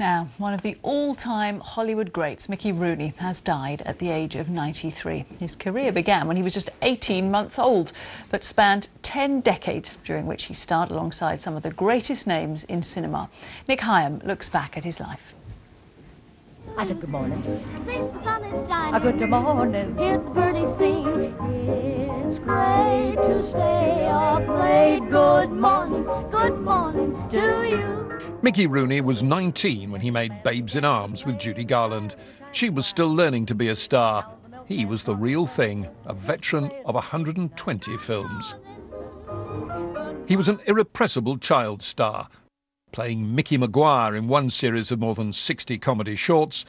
Now, one of the all-time Hollywood greats, Mickey Rooney, has died at the age of 93. His career began when he was just 18 months old, but spanned 10 decades, during which he starred alongside some of the greatest names in cinema. Nick Hyam looks back at his life. I said, good morning. The sun is shining. Good morning. Hear the birdies sing. It's great to stay up late. Good morning to you. Mickey Rooney was 19 when he made Babes in Arms with Judy Garland. She was still learning to be a star. He was the real thing, a veteran of 120 films. He was an irrepressible child star, playing Mickey Maguire in one series of more than 60 comedy shorts.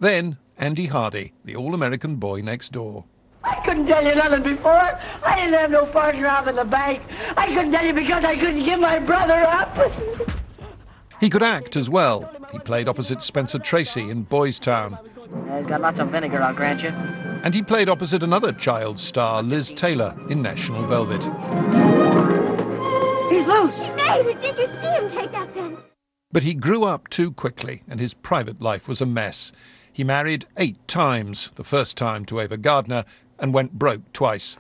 Then Andy Hardy, the all-American boy next door. I couldn't tell you nothing before. I didn't have no partner out in the bank. I couldn't tell you because I couldn't give my brother up. He could act as well. He played opposite Spencer Tracy in Boys Town. Yeah, he's got lots of vinegar, I'll grant you. And he played opposite another child star, Liz Taylor, in National Velvet. He's loose. Hey, did you see him take that gun? But he grew up too quickly, and his private life was a mess. He married 8 times, the first time to Ava Gardner, and went broke twice.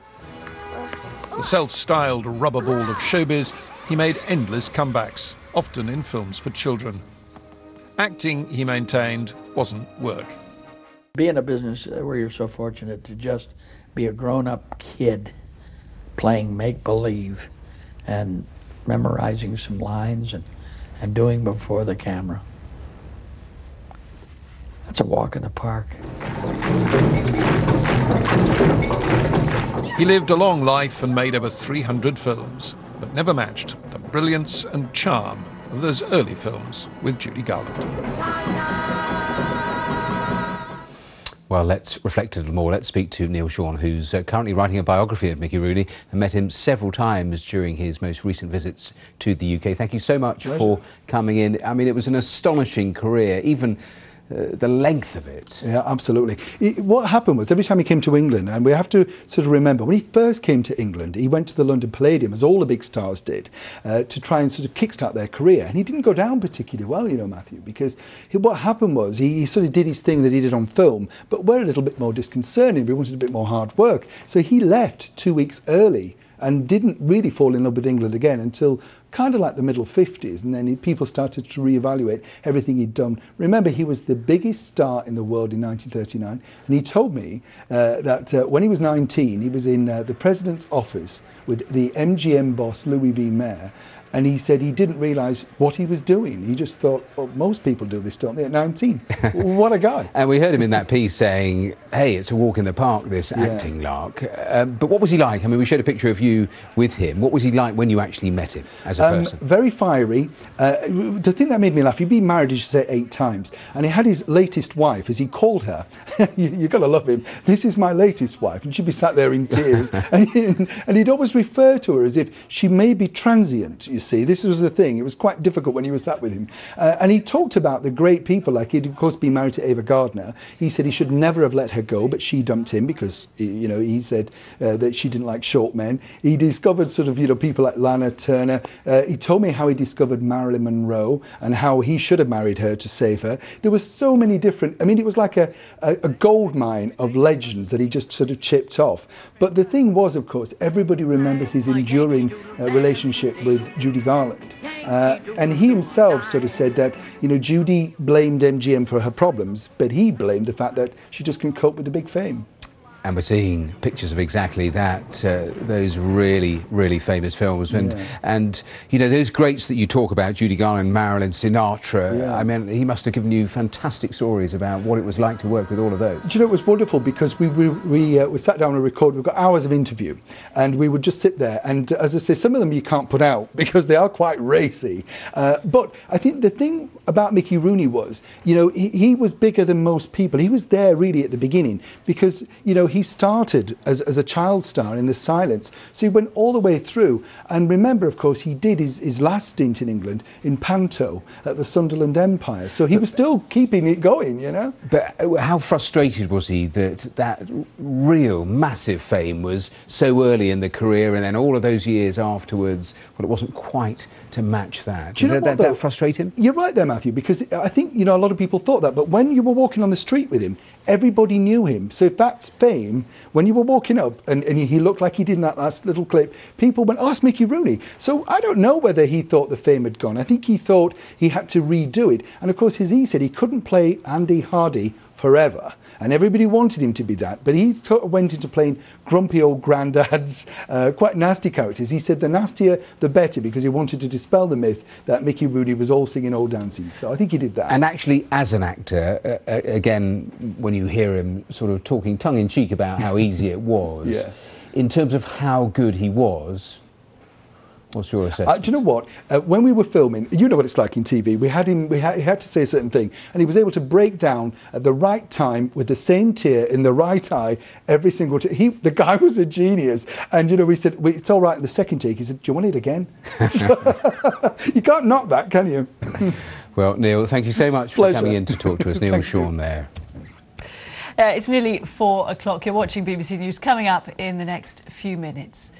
The self-styled rubber ball of showbiz, he made endless comebacks, often in films for children. Acting, he maintained, wasn't work. Be in a business where you're so fortunate to just be a grown-up kid playing make-believe and memorizing some lines and doing before the camera. That's a walk in the park. He lived a long life and made over 300 films, but never matched the brilliance and charm of those early films with Judy Garland. Well, let's reflect a little more. Let's speak to Neil Sean, who's currently writing a biography of Mickey Rooney and met him several times during his most recent visits to the UK. Thank you so much for coming in. I mean, it was an astonishing career, even the length of it. Yeah, absolutely. What happened was every time he came to England, and we have to sort of remember, when he first came to England, he went to the London Palladium, as all the big stars did, to try and sort of kickstart their career. And he didn't go down particularly well, you know, Matthew, because what happened was he sort of did his thing that he did on film, but were a little bit more disconcerting. We wanted a bit more hard work. So he left 2 weeks early and didn't really fall in love with England again until kind of like the middle 50s, and then people started to reevaluate everything he'd done. Remember, he was the biggest star in the world in 1939, and he told me that when he was 19, he was in the president's office with the MGM boss, Louis B. Mayer, and he said he didn't realise what he was doing. He just thought, well, most people do this, don't they, at 19? What a guy. And we heard him in that piece saying, hey, it's a walk in the park, this acting lark. But what was he like? I mean, we showed a picture of you with him. What was he like when you actually met him as a person? Very fiery. The thing that made me laugh, he'd been married, as you say, 8 times, and he had his latest wife, as he called her. You've got to love him. This is my latest wife. And she'd be sat there in tears. and he'd always refer to her as if she may be transient, you see. This was the thing. It was quite difficult when you were sat with him. And he talked about the great people, like he'd of course been married to Ava Gardner. He said he should never have let her go, but she dumped him because, you know, he said that she didn't like short men. He discovered sort of, you know, people like Lana Turner. He told me how he discovered Marilyn Monroe and how he should have married her to save her. There were so many different, I mean, it was like a gold mine of legends that he just sort of chipped off. But the thing was, of course, everybody remembers his enduring relationship with Judy Garland. And he himself sort of said that, you know, Judy blamed MGM for her problems, but he blamed the fact that she just couldn't cope with the big fame. And we're seeing pictures of exactly that, those really, really famous films. And, you know, those greats that you talk about, Judy Garland, Marilyn, Sinatra, I mean, he must have given you fantastic stories about what it was like to work with all of those. Do you know, it was wonderful because we sat down and recorded, we've got hours of interview, and we would just sit there. And as I say, some of them you can't put out because they are quite racy. But I think the thing about Mickey Rooney was, you know, he was bigger than most people. He was there really at the beginning because, you know, he started as a child star in the silence. So he went all the way through. And remember, of course, he did his last stint in England in Panto at the Sunderland Empire. So he was still keeping it going, you know. But how frustrated was he that real massive fame was so early in the career, and then all of those years afterwards, well, it wasn't quite to match that. Do you know what, though? That frustrate him? You're right there, Matthew, because I think, you know, a lot of people thought that, but when you were walking on the street with him, everybody knew him. So if that's fame, when you were walking up and he looked like he did in that last little clip, people went, oh, it's Mickey Rooney. So I don't know whether he thought the fame had gone. I think he thought he had to redo it. And of course, as he said, he couldn't play Andy Hardy forever, and everybody wanted him to be that, but he sort of went into playing grumpy old granddads, quite nasty characters. He said the nastier the better, because he wanted to dispel the myth that Mickey Rooney was all singing, all dancing. So I think he did that. And actually, as an actor, again, when you hear him sort of talking tongue-in-cheek about how easy it was, yeah. In terms of how good he was, what's your assessment? Do you know what? When we were filming, you know what it's like in TV. We had him. He had to say a certain thing, and he was able to break down at the right time with the same tear in the right eye every single time. The guy was a genius. And you know, we said it's all right in the second take. He said, "Do you want it again?" So, you can't knock that, can you? Well, Neil, thank you so much for coming in to talk to us. Neil Sean there. It's nearly 4 o'clock. You're watching BBC News. Coming up in the next few minutes.